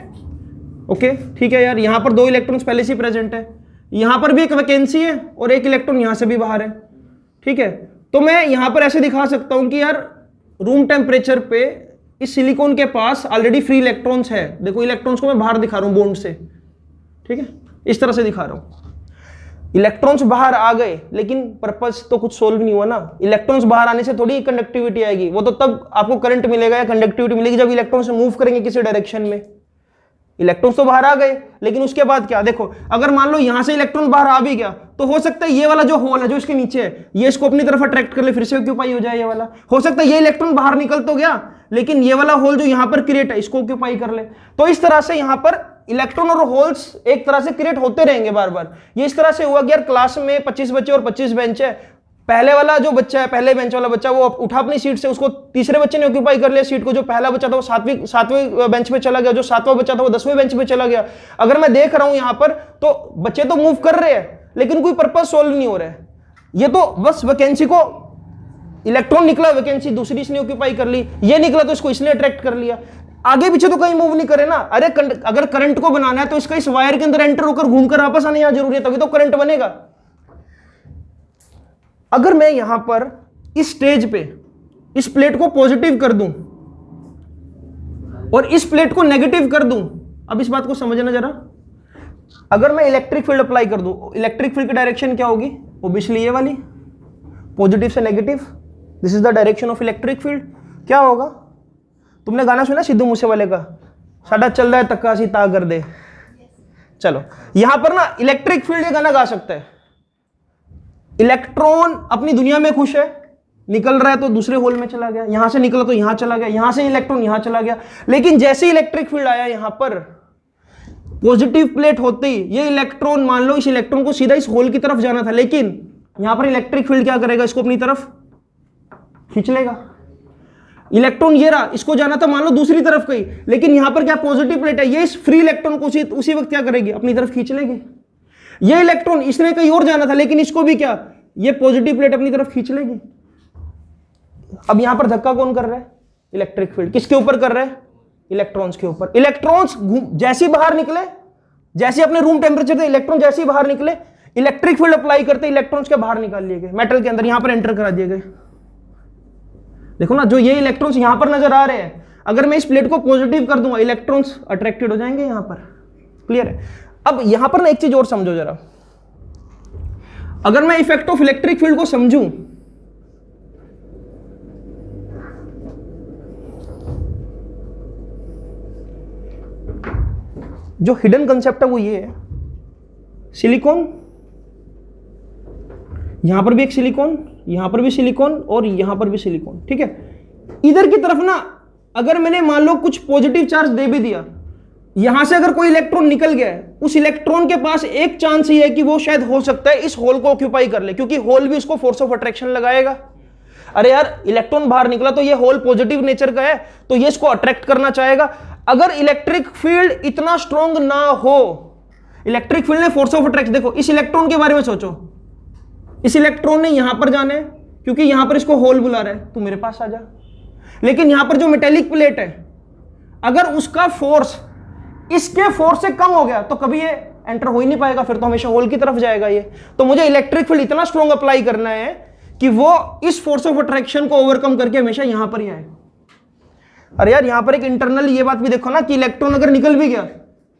ओके, ठीक है यार। यहां पर 2 इलेक्ट्रॉन्स पहले से प्रेजेंट है, यहां पर भी एक वैकेंसी है और एक इलेक्ट्रॉन यहां से भी बाहर है, ठीक है। तो मैं यहां पर ऐसे दिखा सकता हूं कि यार रूम टेम्परेचर पे इस सिलिकॉन के पास ऑलरेडी फ्री इलेक्ट्रॉन्स है। देखो इलेक्ट्रॉन्स को मैं बाहर दिखा रहा हूं बॉन्ड से, ठीक है, इस तरह से दिखा रहा हूं। इलेक्ट्रॉन्स बाहर आ गए लेकिन पर्पस तो कुछ सोल्व नहीं हुआ ना। इलेक्ट्रॉन्स बाहर आने से थोड़ी कंडक्टिविटी आएगी, वो तो तब आपको करंट मिलेगा या कंडक्टिविटी मिलेगी जब इलेक्ट्रॉन्स मूव करेंगे किसी डायरेक्शन में। इलेक्ट्रॉन्स तो बाहर आ गए लेकिन उसके बाद क्या, देखो अगर मान लो यहां से इलेक्ट्रॉन बाहर आ भी गया तो हो सकता है ये वाला जो होल है जो इसके नीचे है ये इसको अपनी तरफ अट्रैक्ट कर ले, फिर से ऑक्यूपाई हो जाए ये वाला। हो सकता है ये इलेक्ट्रॉन बाहर निकल तो गया लेकिन ये वाला होल जो यहां पर क्रिएट है इसको ऑक्यूपाई कर ले। तो इस तरह से यहां पर इलेक्ट्रॉन और होल्स एक तरह से क्रिएट होते रहेंगे बार बार। ये इस तरह से हुआ कि यार क्लास में 25 बच्चे और 25 बेंच है, पहले वाला जो बच्चा है, पहले बेंच वाला बच्चा, वो उठा अपनी सीट से, उसको तीसरे बच्चे ने ऑक्यूपाई कर लिया सीट को। जो पहला बच्चा था वो सातवें बेंच पे चला गया, जो 7वां बच्चा था वो 10वें बेंच पे चला गया। अगर मैं देख रहा हूं यहां पर तो बच्चे तो मूव कर रहे हैं लेकिन कोई पर्पस सोल्व नहीं हो रहा है। ये तो बस वैकेंसी को, इलेक्ट्रॉन निकला वैकेंसी दूसरी इसने ऑक्यूपाई कर ली, ये निकला तो इसको इसने अट्रैक्ट कर लिया, आगे पीछे तो कहीं मूव नहीं करे ना। अरे अगर करंट को बनाना है तो इसका इस वायर के अंदर एंटर होकर घूमकर वापस आने यहाँ जरूरी है, तभी तो करंट बनेगा। अगर मैं यहां पर इस स्टेज पे इस प्लेट को पॉजिटिव कर दूं और इस प्लेट को नेगेटिव कर दूं, अब इस बात को समझना जरा, अगर मैं इलेक्ट्रिक फील्ड अप्लाई कर दूं, इलेक्ट्रिक फील्ड की डायरेक्शन क्या होगी? ओब्वियसली ये वाली, पॉजिटिव से negative. This is the direction of electric field. क्या होगा? तुमने गाना सुना सिद्धू मूसेवाले का, साडा चल रहा है तक्का सी ता कर दे। चलो यहां पर ना इलेक्ट्रिक फील्ड ये गाना गा सकता है। इलेक्ट्रॉन अपनी दुनिया में खुश है, निकल रहा है तो दूसरे होल में चला गया, यहां से निकला तो यहां चला गया, यहां से इलेक्ट्रॉन यहां चला गया। लेकिन जैसे इलेक्ट्रिक फील्ड आया यहां पर, पॉजिटिव प्लेट होते ही ये इलेक्ट्रॉन, मान लो इस इलेक्ट्रॉन को सीधा इस होल की तरफ जाना था, लेकिन यहां पर इलेक्ट्रिक फील्ड क्या करेगा? इसको अपनी तरफ खींच लेगा। इलेक्ट्रॉन ये रहा, इसको जाना था मान लो दूसरी तरफ कहीं, लेकिन यहां पर क्या पॉजिटिव प्लेट है, ये इस फ्री इलेक्ट्रॉन को उसी वक्त क्या करेगी? अपनी तरफ खींच लेगी। ये इलेक्ट्रॉन इसने कहीं और जाना था, लेकिन इसको भी क्या, ये पॉजिटिव प्लेट अपनी तरफ खींच लेगी। अब यहां पर धक्का कौन कर रहा है? Electric field. किसके ऊपर कर रहा है? इलेक्ट्रॉन्स के ऊपर। इलेक्ट्रॉन्स जैसे ही बाहर निकले, जैसे अपने रूम टेम्परेचर से इलेक्ट्रॉन जैसे ही बाहर निकले, इलेक्ट्रिक फील्ड अप्लाई करते इलेक्ट्रॉन्स के बाहर निकाल लिए गए, मेटल के अंदर यहां पर एंटर करा दिए गए। देखो ना, जो ये इलेक्ट्रॉन्स यहां पर नजर आ रहे हैं, अगर मैं इस प्लेट को पॉजिटिव कर दूंगा, इलेक्ट्रॉन्स अट्रैक्टेड हो जाएंगे यहां पर। क्लियर है? अब यहां पर ना एक चीज और समझो जरा, अगर मैं इफेक्ट ऑफ इलेक्ट्रिक फील्ड को समझूं, जो हिडन कंसेप्ट है वो ये है, सिलिकॉन, यहां पर भी एक सिलिकॉन, यहां पर भी सिलिकॉन और यहां पर भी सिलिकॉन। ठीक है, इधर की तरफ ना अगर मैंने मान लो कुछ पॉजिटिव चार्ज दे भी दिया, यहां से अगर कोई इलेक्ट्रॉन निकल गया है, उस इलेक्ट्रॉन के पास एक चांस ही है कि वो शायद हो सकता है इस होल को ऑक्यूपाई कर ले, क्योंकि होल भी इसको फोर्स ऑफ अट्रैक्शन लगाएगा। अरे यार, इलेक्ट्रॉन बाहर निकला तो ये होल पॉजिटिव नेचर का है, तो ये इसको अट्रैक्ट करना चाहेगा। अगर इलेक्ट्रिक फील्ड इतना स्ट्रॉन्ग ना हो, इलेक्ट्रिक फील्ड ने फोर्स ऑफ अट्रैक्शन, देखो इस इलेक्ट्रॉन के बारे में सोचो, इस इलेक्ट्रॉन ने यहां पर जाना है, क्योंकि यहां पर इसको होल बुला रहा है, तू मेरे पास आ जा। लेकिन यहां पर जो मेटेलिक प्लेट है, अगर उसका फोर्स इसके फोर्स से कम हो गया तो कभी ये एंटर हो ही नहीं पाएगा, फिर तो हमेशा होल की तरफ जाएगा ये। तो मुझे इलेक्ट्रिक फील्ड इतना स्ट्रॉन्ग अप्लाई करना है कि वो इस फोर्स ऑफ अट्रैक्शन को ओवरकम करके हमेशा यहां पर ही आए। अरे यार, यहां पर एक इंटरनल ये बात भी देखो ना कि इलेक्ट्रॉन अगर निकल भी गया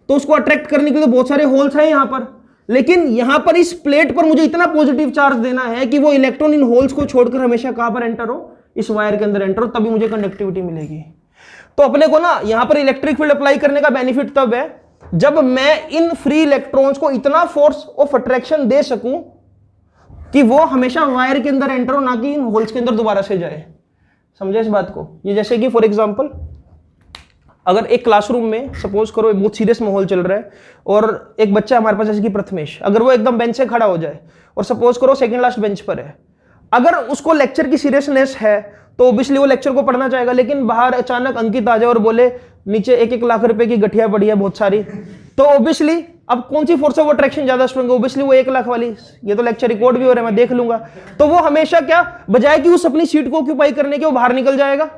तो उसको अट्रैक्ट करने के लिए बहुत सारे होल्स हैं यहां पर, लेकिन यहां पर इस प्लेट पर मुझे इतना पॉजिटिव चार्ज देना है कि वो इलेक्ट्रॉन इन होल्स को छोड़कर हमेशा कहां पर एंटर हो? इस वायर के अंदर एंटर हो, तभी मुझे कंडक्टिविटी मिलेगी। तो अपने को ना यहां पर इलेक्ट्रिक फील्ड अप्लाई करने का बेनिफिट तब है जब मैं इन फ्री इलेक्ट्रॉन्स को इतना फोर्स ऑफ अट्रैक्शन दे सकूं कि वो हमेशा वायर के अंदर एंटर हो, ना कि इन होल्स के अंदर दोबारा से जाए। समझे इस बात को? ये जैसे कि फॉर एग्जांपल, अगर एक क्लासरूम में सपोज करो बहुत सीरियस माहौल चल रहा है और एक बच्चा हमारे पास जैसे कि प्रथमेश, अगर वो एकदम बेंच से खड़ा हो जाए और सपोज करो सेकंड लास्ट बेंच पर है, अगर उसको लेक्चर की सीरियसनेस है तो ऑब्वियसली वो लेक्चर को पढ़ना चाहेगा। लेकिन बाहर अचानक अंकित आ जाए और बोले नीचे 1-1 लाख रुपए की गठिया पड़ी है बहुत सारी, तो ऑब्वियसली अब कौन सी फोर्स ऑफ अट्रैक्शन ज्यादा स्ट्रॉन्ग है? ऑब्वियसली वो 1 लाख वाली। ये तो लेक्चर रिकॉर्ड भी हो रहा है, मैं देख लूंगा। तो वो हमेशा क्या, बजाय कि उस अपनी सीट को ऑक्यूपाई करने के, वो बाहर निकल जाएगा।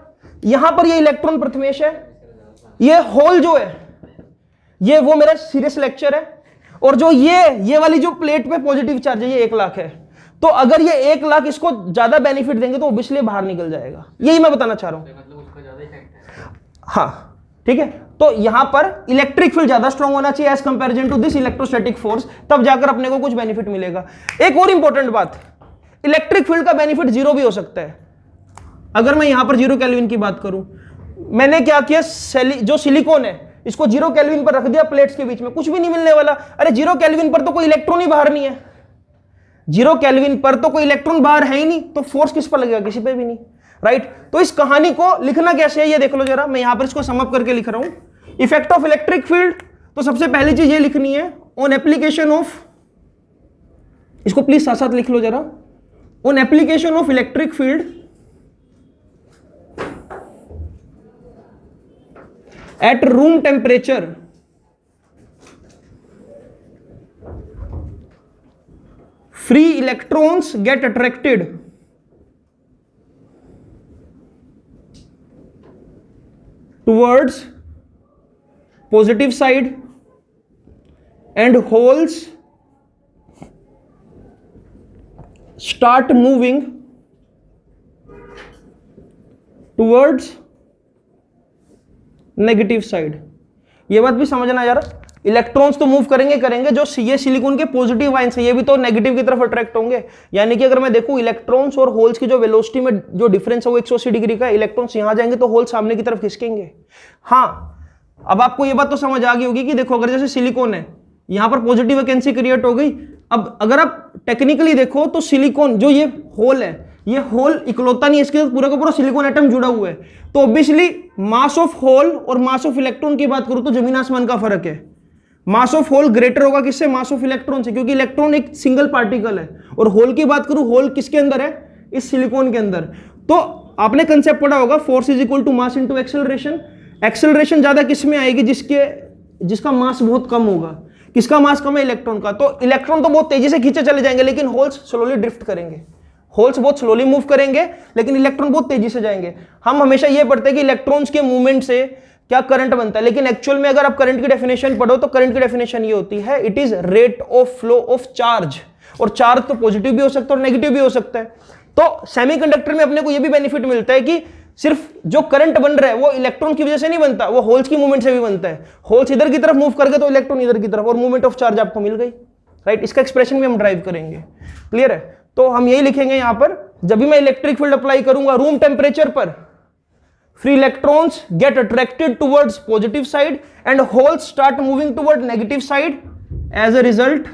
यहां पर ये इलेक्ट्रॉन प्रथमेश है, ये होल जो है ये वो मेरा सीरियस लेक्चर है, और जो ये वाली जो प्लेट पे पॉजिटिव चार्ज है ये 1 लाख है। तो अगर ये 1 लाख इसको ज्यादा बेनिफिट देंगे तो ऑब्वियसली बाहर निकल जाएगा। यही मैं बताना चाह रहा हूं। मतलब उसका ज्यादा इफेक्ट है। हाँ ठीक है, तो यहां पर इलेक्ट्रिक फील्ड ज्यादा स्ट्रॉन्ग होना चाहिए as comparison to this electrostatic force, तब जाकर अपने को कुछ बेनिफिट मिलेगा। एक और इंपॉर्टेंट बात, इलेक्ट्रिक फील्ड का बेनिफिट जीरो भी हो सकता है। अगर मैं यहां पर 0 केल्विन की बात करूं, मैंने क्या किया, जो सिलिकॉन है इसको 0 केल्विन पर रख दिया प्लेट्स के बीच में, कुछ भी नहीं मिलने वाला। अरे 0 केल्विन पर तो कोई इलेक्ट्रॉन ही बाहर नहीं है, 0 केल्विन पर तो कोई इलेक्ट्रॉन बाहर है ही नहीं, तो फोर्स किस पर लगेगा? किसी पे भी नहीं, राइट। तो इस कहानी को लिखना कैसे है ये देख लो जरा, मैं यहां पर इसको सम अप करके लिख रहा हूं। इफेक्ट ऑफ इलेक्ट्रिक फील्ड, तो सबसे पहली चीज ये लिखनी है ऑन एप्लीकेशन ऑफ, इसको प्लीज साथ साथ लिख लो जरा, on application of electric field at room temperature, free electrons get attracted towards positive side and holes start moving towards negative side. ये बात भी समझना यार, इलेक्ट्रॉन्स तो मूव करेंगे करेंगे, जो ये सिलिकॉन के पॉजिटिव आयंस है ये भी तो नेगेटिव की तरफ अट्रैक्ट होंगे। यानी कि अगर मैं देखूं इलेक्ट्रॉन्स और होल्स की जो वेलोसिटी में जो डिफरेंस है वो 180 डिग्री का है, इलेक्ट्रॉन्स यहां जाएंगे तो होल सामने की तरफ खिसकेंगे। हाँ, अब आपको ये बात तो समझ आ गई होगी कि देखो अगर जैसे सिलिकॉन है, यहां पर पॉजिटिव वैकेंसी क्रिएट हो गई। अब अगर आप टेक्निकली देखो तो सिलिकॉन जो ये होल है, ये होल इकलौता नहीं है, इसके साथ पूरा का पूरा सिलिकॉन एटम जुड़ा हुआ है। तो ऑब्वियसली मास ऑफ होल और मास ऑफ इलेक्ट्रॉन की बात करूं तो जमीन आसमान का फर्क है। मास ऑफ होल ग्रेटर होगा किससे? मास ऑफ इलेक्ट्रॉन से, क्योंकि इलेक्ट्रॉन एक सिंगल पार्टिकल है। और होल की बात करूं, होल किसके अंदर है? इस सिलिकॉन के अंदर। तो आपने कंसेप्ट पढ़ा होगा force is equal to mass into acceleration. Acceleration ज्यादा किस में आएगी? जिसका मास बहुत कम होगा। किसका मास कम है? इलेक्ट्रॉन का। तो इलेक्ट्रॉन तो बहुत तेजी से खींचे चले जाएंगे, लेकिन होल्स स्लोली ड्रिफ्ट करेंगे। होल्स बहुत स्लोली मूव करेंगे, लेकिन इलेक्ट्रॉन बहुत तेजी से जाएंगे। हम हमेशा ये पढ़ते हैं कि इलेक्ट्रॉन्स के मूवमेंट से क्या करंट बनता है, लेकिन एक्चुअल में अगर आप करंट की डेफिनेशन पढ़ो तो करंट की डेफिनेशन ये होती है, it is rate of flow of charge. और चार्ज तो पॉजिटिव भी हो सकता है और नेगेटिव भी हो सकता है। तो सेमीकंडक्टर में अपने को ये भी बेनिफिट मिलता है कि सिर्फ जो करंट बन रहा है वो इलेक्ट्रॉन की वजह से नहीं बनता, वो होल्स की मूवमेंट से भी बनता है। होल्स इधर की तरफ मूव कर गए तो इलेक्ट्रॉन इधर की तरफ, और मूवमेंट ऑफ चार्ज आपको मिल गई, राइट। इसका एक्सप्रेशन भी हम ड्राइव करेंगे, क्लियर है। तो हम यही लिखेंगे यहां पर, जब भी मैं इलेक्ट्रिक फील्ड अप्लाई करूंगा रूम टेम्परेचर पर, free electrons get attracted towards positive side and holes start moving toward negative side. As a result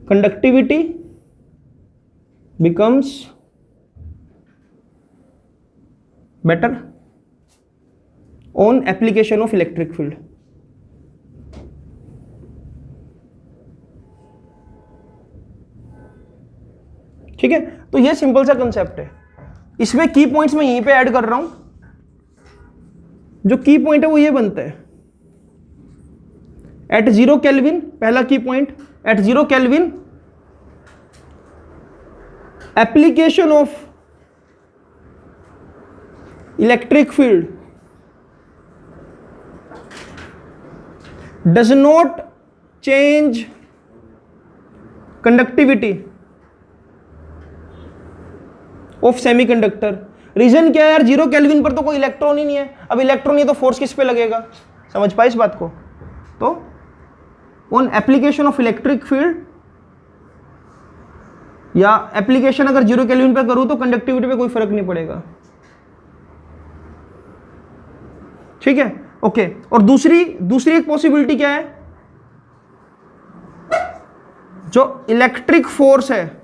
conductivity becomes better on application of electric field. ठीक है, तो ये सिंपल सा concept है। इसमें की पॉइंट्स मैं यहीं पे ऐड कर रहा हूं। जो की पॉइंट है वो ये बनता है, एट 0 केल्विन, पहला key point, at 0 kelvin application of electric field does not change conductivity of semiconductor. Reason क्या है यार? 0 केल्विन पर तो कोई इलेक्ट्रॉन ही नहीं है। अब इलेक्ट्रॉन नहीं है तो फोर्स किस पे लगेगा? समझ पाए इस बात को? तो on application of electric field, या एप्लीकेशन अगर 0 केल्विन पे करूं तो कंडक्टिविटी पे कोई फर्क नहीं पड़ेगा, ठीक है, ओके। और दूसरी एक पॉसिबिलिटी क्या है? जो इलेक्ट्रिक फोर्स है,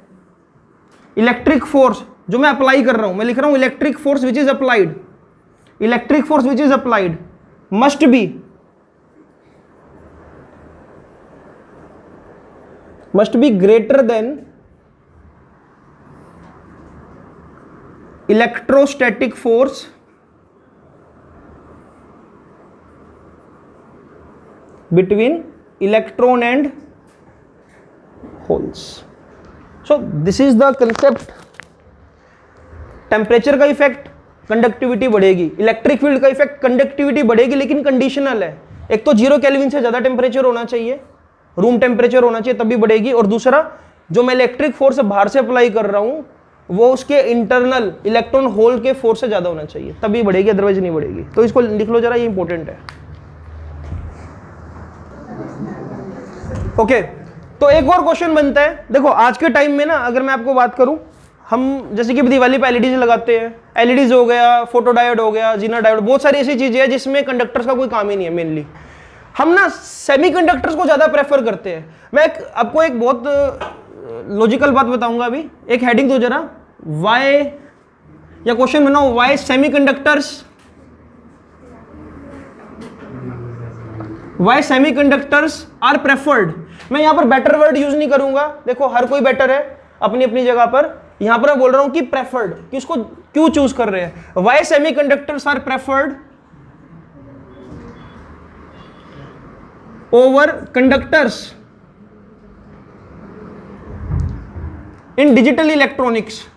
इलेक्ट्रिक फोर्स जो मैं अप्लाई कर रहा हूं, मैं लिख रहा हूं electric force which is applied, electric force which is applied must be greater than electrostatic force between electron and holes. So this is the concept. Temperature का इफेक्ट, कंडक्टिविटी बढ़ेगी। इलेक्ट्रिक फील्ड का इफेक्ट, कंडक्टिविटी बढ़ेगी, लेकिन conditional है। एक तो 0 kelvin से ज्यादा टेम्परेचर होना चाहिए, रूम टेम्परेचर होना चाहिए, तभी बढ़ेगी। और दूसरा, जो मैं इलेक्ट्रिक फोर्स बाहर से अप्लाई कर रहा हूं वो उसके इंटरनल इलेक्ट्रॉन होल के फोर्स से ज्यादा होना चाहिए, तभी बढ़ेगी, अदरवाइज नहीं बढ़ेगी। तो इसको लिख लो जरा, ये इंपॉर्टेंट है, ओके। तो एक और क्वेश्चन बनता है, देखो आज के टाइम में ना, अगर मैं आपको बात करूं, हम जैसे कि दिवाली पे एलईडीज लगाते हैं, एलईडीज हो गया, फोटो डायोड हो गया, जीना डायोड, बहुत सारी ऐसी चीजें हैं जिसमें कंडक्टर्स का कोई काम ही नहीं है। मेनली हम ना सेमीकंडक्टर्स को ज्यादा प्रेफर करते हैं। मैं आपको एक बहुत लॉजिकल बात बताऊंगा अभी। एक हेडिंग दो जरा, वाई, या क्वेश्चन बनाओ, वाई सेमीकंडक्टर्स आर प्रेफर्ड। मैं यहां पर बेटर वर्ड यूज नहीं करूंगा, देखो हर कोई बेटर है अपनी अपनी जगह पर। यहां पर मैं बोल रहा हूं कि प्रेफर्ड, कि उसको क्यों चूज कर रहे हैं। Why semiconductors are preferred over conductors in digital electronics.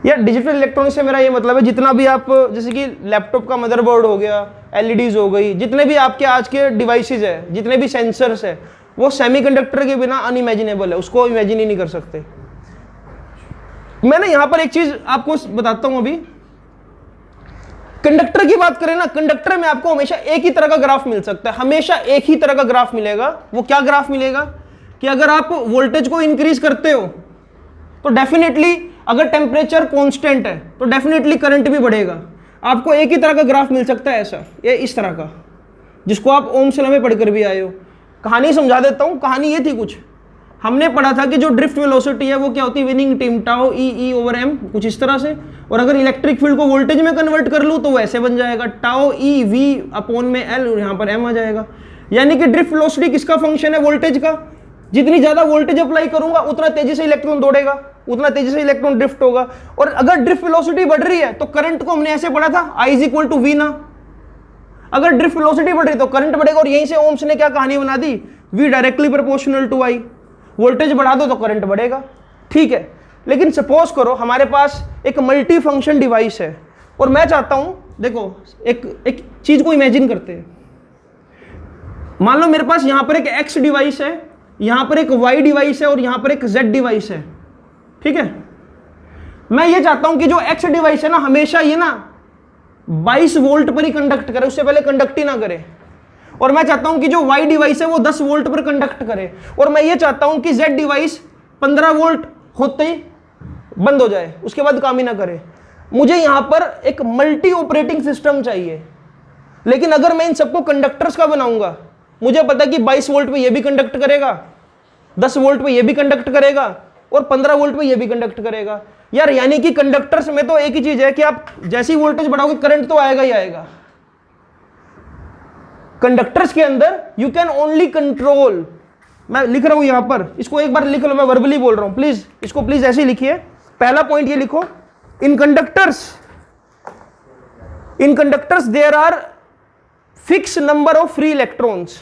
या डिजिटल इलेक्ट्रॉनिक्स से मेरा ये मतलब है, जितना भी आप, जैसे कि लैपटॉप का मदरबोर्ड हो गया, एलईडीज हो गई, जितने भी आपके आज के डिवाइसेस है, जितने भी सेंसर्स है, वो सेमीकंडक्टर के बिना अनइमेजिनेबल है, उसको इमेजिन ही नहीं कर सकते। मैं ना यहां पर एक चीज आपको बताता हूं। अभी कंडक्टर की बात करें ना, कंडक्टर में आपको हमेशा एक ही तरह का ग्राफ मिल सकता है, हमेशा एक ही तरह का ग्राफ मिलेगा। वो क्या ग्राफ मिलेगा कि अगर आप वोल्टेज को इंक्रीज करते हो तो डेफिनेटली, अगर टेम्परेचर कांस्टेंट है तो डेफिनेटली करंट भी बढ़ेगा। आपको एक ही तरह का ग्राफ मिल सकता है, ऐसा, ये इस तरह का, जिसको आप ओम्स लॉ में पढ़कर भी आए हो। कहानी समझा देता हूं। कहानी ये थी, कुछ हमने पढ़ा था कि जो ड्रिफ्ट वेलोसिटी है वो क्या होती है, विनिंग टीम टाउ ई ओवर एम, कुछ इस तरह से। और अगर इलेक्ट्रिक फील्ड को वोल्टेज में कन्वर्ट कर लूँ तो वैसे बन जाएगा, टाउ ई वी अपॉन में एल, और यहाँ पर एम आ जाएगा। यानी कि ड्रिफ्ट वेलोसिटी किसका फंक्शन है, वोल्टेज का। जितनी ज्यादा वोल्टेज अप्लाई करूंगा उतना तेजी से इलेक्ट्रॉन दौड़ेगा, उतना तेजी से इलेक्ट्रॉन ड्रिफ्ट होगा। और अगर ड्रिफ्ट वेलोसिटी बढ़ रही है तो करंट को हमने ऐसे पढ़ा था, I is equal to V ना। अगर ड्रिफ्ट वेलोसिटी बढ़ रही तो करंट बढ़ेगा, और यहीं से ओम्स ने क्या कहानी बना दी, V directly proportional to I। Voltage बढ़ा दो तो करंट बढ़ेगा, ठीक है। लेकिन सपोज करो हमारे पास एक मल्टी फंक्शन डिवाइस है, और मैं चाहता हूं, देखो एक चीज को इमेजिन करते हैं। मान लो मेरे पास यहां पर एक X डिवाइस है, यहां पर एक Y डिवाइस है, और यहां पर एक Z डिवाइस है, ठीक है। मैं ये चाहता हूं कि जो X डिवाइस है ना, हमेशा ये ना 22 वोल्ट पर ही कंडक्ट करे, उससे पहले कंडक्ट ही ना करे। और मैं चाहता हूं कि जो Y डिवाइस है वो 10 वोल्ट पर कंडक्ट करे। और मैं ये चाहता हूं कि Z डिवाइस 15 वोल्ट होते ही बंद हो जाए, उसके बाद काम ही ना करे। मुझे यहां पर एक मल्टी ऑपरेटिंग सिस्टम चाहिए। लेकिन अगर मैं इन सबको कंडक्टर्स का बनाऊंगा, मुझे पता है कि 22 वोल्ट पे ये भी कंडक्ट करेगा, 10 वोल्ट पे ये भी कंडक्ट करेगा, और 15 वोल्ट पे ये भी कंडक्ट करेगा। यार यानी कि कंडक्टर्स में तो एक ही चीज है कि आप जैसी वोल्टेज बढ़ाओगे करंट तो आएगा ही आएगा। कंडक्टर्स के अंदर यू कैन ओनली कंट्रोल, मैं लिख रहा हूं यहां पर, इसको एक बार लिख लो, मैं वर्बली बोल रहा हूं, प्लीज इसको प्लीज ऐसे ही लिखिए। पहला पॉइंट ये लिखो, in conductors there are fix number of free electrons.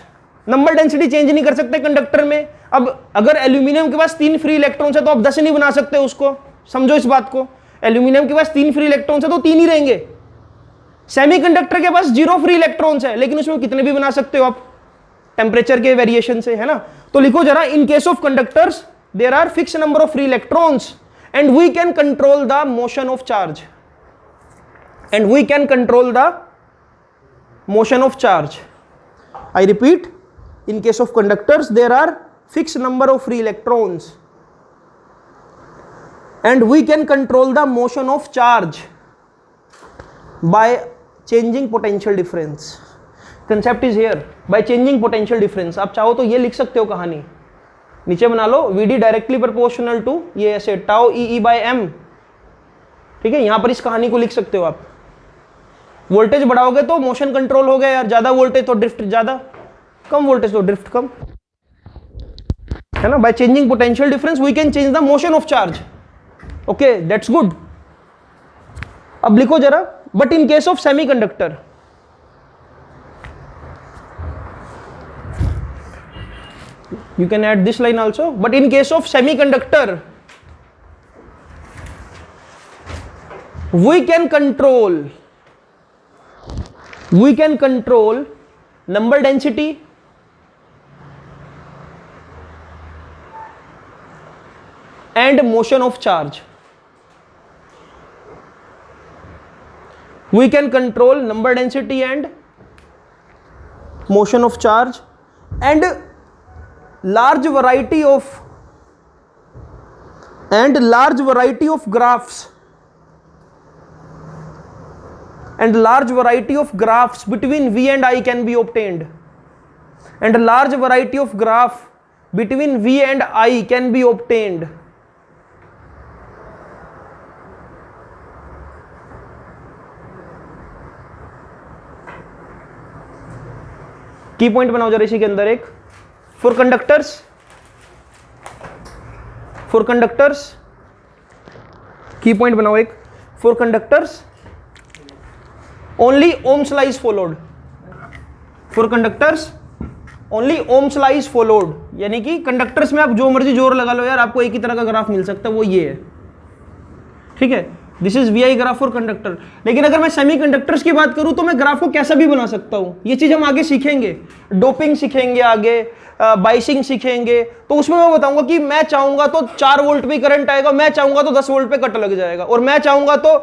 Number density change नहीं कर सकते कंडक्टर में। अब अगर एल्यूमिनियम के पास 3 फ्री इलेक्ट्रॉन्स है तो आप 10 नहीं बना सकते उसको, समझो इस बात को। एल्यूमिनियम के पास 3 फ्री इलेक्ट्रॉन्स है तो 3 ही रहेंगे। सेमीकंडक्टर के पास 0 फ्री इलेक्ट्रॉन्स है, लेकिन उसमें कितने भी बना सकते हो आप, टेम्परेचर के वेरिएशन से, है ना। तो लिखो जरा, in case of conductors there are fix number of free electrons and we can control the motion of charge, and we can control the motion of charge. I repeat, in case of conductors there are fixed number of free electrons and we can control the motion of charge by changing potential difference. Concept is here, by changing potential difference. आप चाहो तो ये लिख सकते हो कहानी, नीचे बना लो, VD डायरेक्टली प्रोपोर्शनल टू ये ऐसे टाउ ई बाय एम, ठीक है। यहां पर इस कहानी को लिख सकते हो आप। वोल्टेज बढ़ाओगे तो मोशन कंट्रोल हो गया यार, ज्यादा वोल्टेज तो ड्रिफ्ट ज्यादा, कम वोल्टेज तो ड्रिफ्ट कम, है ना। By changing potential difference we can change the motion of charge. Okay, that's good. अब लिखो जरा, but in case of semiconductor, you can add this line also, but in case of semiconductor we can control number density and motion of charge. We can control number density and motion of charge and large variety of graphs between V and I can be obtained, and a large variety of graph between V and I can be obtained. की point बनाओ जरा इसी के अंदर एक, for conductors की point बनाओ एक, for conductors only Ohm's law is followed, for conductors only Ohm's law is followed. यानी कि कंडक्टर्स में आप जो मर्जी जोर लगा लो यार, आपको एक ही तरह का ग्राफ मिल सकता है, वो ये है, ठीक है। This is V I graph for conductor. लेकिन अगर मैं सेमीकंडक्टर्स की बात करूं तो मैं ग्राफ को कैसा भी बना सकता हूं, ये चीज हम आगे सीखेंगे, डोपिंग सीखेंगे आगे, बाइसिंग सीखेंगे, तो उसमें मैं बताऊंगा कि मैं चाहूंगा तो 4 वोल्ट भी करंट आएगा, मैं चाहूंगा तो 10 वोल्ट पे कट लग जाएगा, और मैं चाहूंगा तो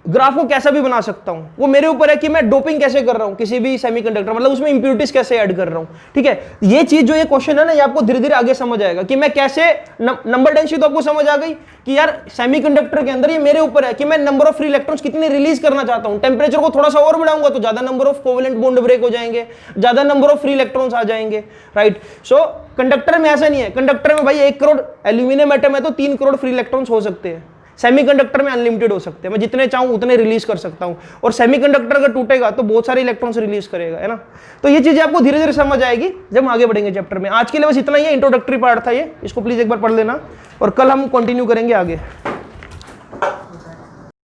ग्राफ को कैसा भी बना सकता हूं। वो मेरे ऊपर है कि मैं डोपिंग कैसे कर रहा हूं किसी भी सेमीकंडक्टर, मतलब उसमें इंप्योरिटीज कैसे ऐड कर रहा हूं। ठीक है, ये चीज जो ये क्वेश्चन है ना, ये आपको धीरे धीरे आगे समझ आएगा कि मैं कैसे नंबर डेंसिटी तो आपको समझ आ गई कि यार सेमीकंडक्टर के अंदर ये मेरे ऊपर है कि मैं नंबर ऑफ फ्री इलेक्ट्रॉन्स कितने रिलीज करना चाहता हूं। टेंपरेचर को थोड़ा सा और बढ़ाऊंगा तो ज्यादा number of covalent bond break हो जाएंगे, ज्यादा नंबर ऑफ फ्री इलेक्ट्रॉन्स आ जाएंगे, राइट। सो कंडक्टर में ऐसा नहीं है, कंडक्टर में भाई 1 करोड़ एल्यूमिनियम एटम है तो 3 करोड़ फ्री इलेक्ट्रॉन्स हो सकते हैं। सेमीकंडक्टर में अनलिमिटेड हो सकते हैं, मैं जितने चाहूं उतने रिलीज कर सकता हूं, और सेमीकंडक्टर अगर टूटेगा तो बहुत सारे इलेक्ट्रॉन्स रिलीज करेगा, है ना। तो ये चीजें आपको धीरे धीरे समझ आएगी जब हम आगे बढ़ेंगे चैप्टर में। आज के लिए बस इतना ही है, इंट्रोडक्टरी पार्ट था ये, इसको प्लीज एक बार पढ़ लेना, और कल हम कंटिन्यू करेंगे आगे।